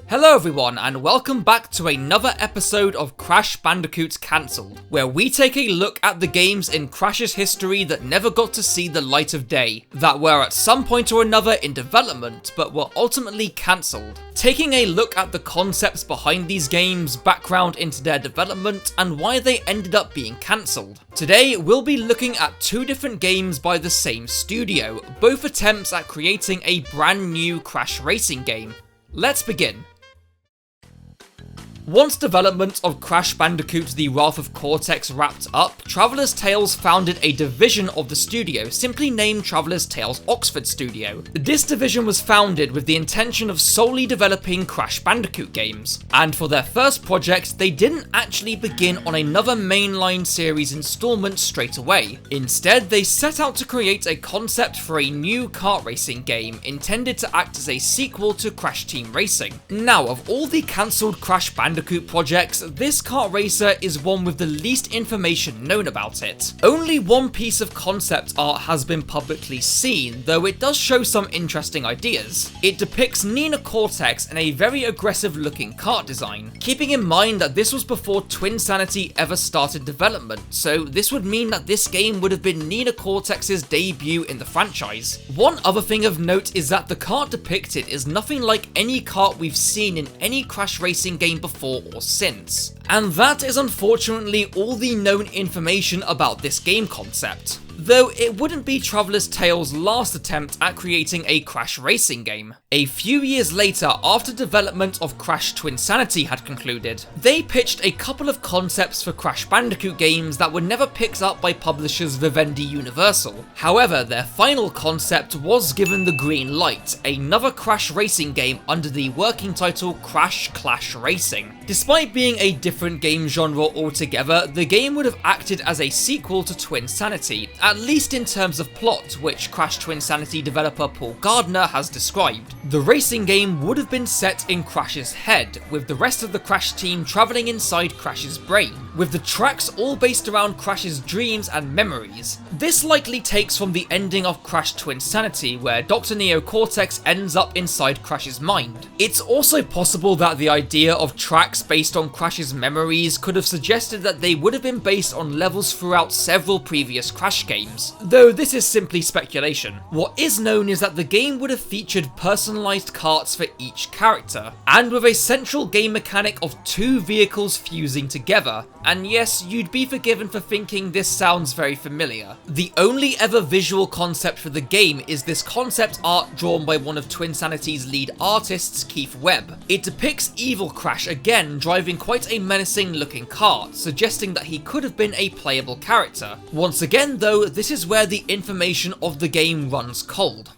Hello everyone, and welcome back to another episode of Crash Bandicoot Cancelled, where we take a look at the games in Crash's history that never got to see the light of day, that were at some point or another in development, but were ultimately cancelled. Taking a look at the concepts behind these games, background into their development, and why they ended up being cancelled. Today, we'll be looking at two different games by the same studio, both attempts at creating a brand new Crash racing game. Let's begin. Once development of Crash Bandicoot The Wrath of Cortex wrapped up, Traveller's Tales founded a division of the studio, simply named Traveller's Tales Oxford Studio. This division was founded with the intention of solely developing Crash Bandicoot games, and for their first project, they didn't actually begin on another mainline series installment straight away. Instead, they set out to create a concept for a new kart racing game, intended to act as a sequel to Crash Team Racing. Now, of all the cancelled Crash Bandicoot projects, this kart racer is one with the least information known about it. Only one piece of concept art has been publicly seen, though it does show some interesting ideas. It depicts Nitro Kart in a very aggressive looking kart design, keeping in mind that this was before Twinsanity ever started development, so this would mean that this game would have been Nitro Kart's debut in the franchise. One other thing of note is that the kart depicted is nothing like any kart we've seen in any Crash racing game before or since. And that is unfortunately all the known information about this game concept, though it wouldn't be Traveller's Tales' last attempt at creating a Crash racing game. A few years later, after development of Crash Twinsanity had concluded, they pitched a couple of concepts for Crash Bandicoot games that were never picked up by publishers Vivendi Universal. However, their final concept was given the green light, another Crash racing game under the working title Crash Clash Racing. Despite being a different game genre altogether, the game would have acted as a sequel to Twinsanity, at least in terms of plot, which Crash Twinsanity developer Paul Gardner has described. The racing game would have been set in Crash's head, with the rest of the Crash team travelling inside Crash's brain, with the tracks all based around Crash's dreams and memories. This likely takes from the ending of Crash Twinsanity, where Dr. Neo Cortex ends up inside Crash's mind. It's also possible that the idea of tracks based on Crash's memories could have suggested that they would have been based on levels throughout several previous Crash games, though this is simply speculation. What is known is that the game would have featured personalised karts for each character, and with a central game mechanic of two vehicles fusing together. And yes, you'd be forgiven for thinking this sounds very familiar. The only ever visual concept for the game is this concept art drawn by one of Twinsanity's lead artists, Keith Webb. It depicts evil Crash again driving quite a menacing looking kart, suggesting that he could have been a playable character. Once again though, this is where the information of the game runs cold.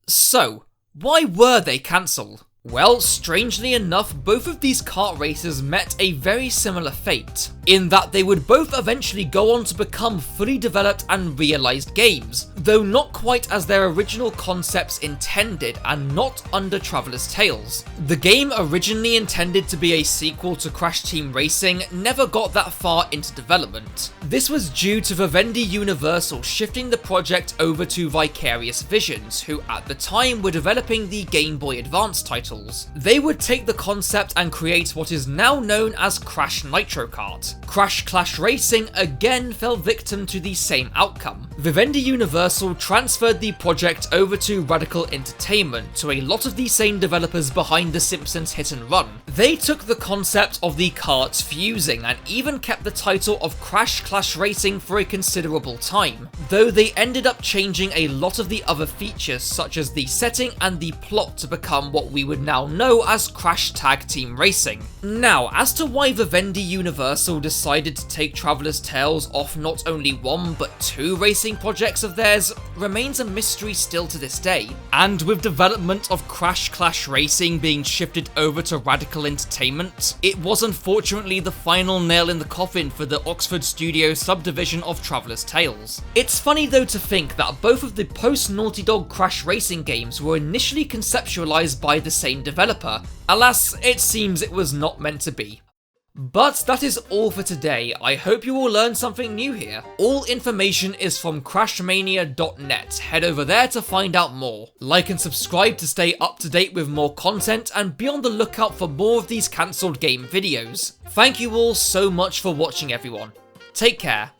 So, why were they cancelled? Well, strangely enough, both of these kart racers met a very similar fate, in that they would both eventually go on to become fully developed and realised games, though not quite as their original concepts intended and not under Traveller's Tales. The game, originally intended to be a sequel to Crash Team Racing, never got that far into development. This was due to Vivendi Universal shifting the project over to Vicarious Visions, who at the time were developing the Game Boy Advance title. They would take the concept and create what is now known as Crash Nitro Kart. Crash Clash Racing again fell victim to the same outcome. Vivendi Universal transferred the project over to Radical Entertainment, to a lot of the same developers behind The Simpsons Hit and Run. They took the concept of the karts fusing and even kept the title of Crash Clash Racing for a considerable time, though they ended up changing a lot of the other features such as the setting and the plot to become what we would now know as Crash Tag Team Racing. Now, as to why Vivendi Universal decided to take Traveller's Tales off not only one but two racing projects of theirs remains a mystery still to this day. And with development of Crash Clash Racing being shifted over to Radical Entertainment, it was unfortunately the final nail in the coffin for the Oxford Studio subdivision of Traveller's Tales. It's funny though to think that both of the post-Naughty Dog Crash Racing games were initially conceptualized by the same developer. Alas, it seems it was not meant to be. But that is all for today. I hope you all learned something new here. All information is from crashmania.net. Head over there to find out more. Like and subscribe to stay up to date with more content, and be on the lookout for more of these cancelled game videos. Thank you all so much for watching, everyone. Take care.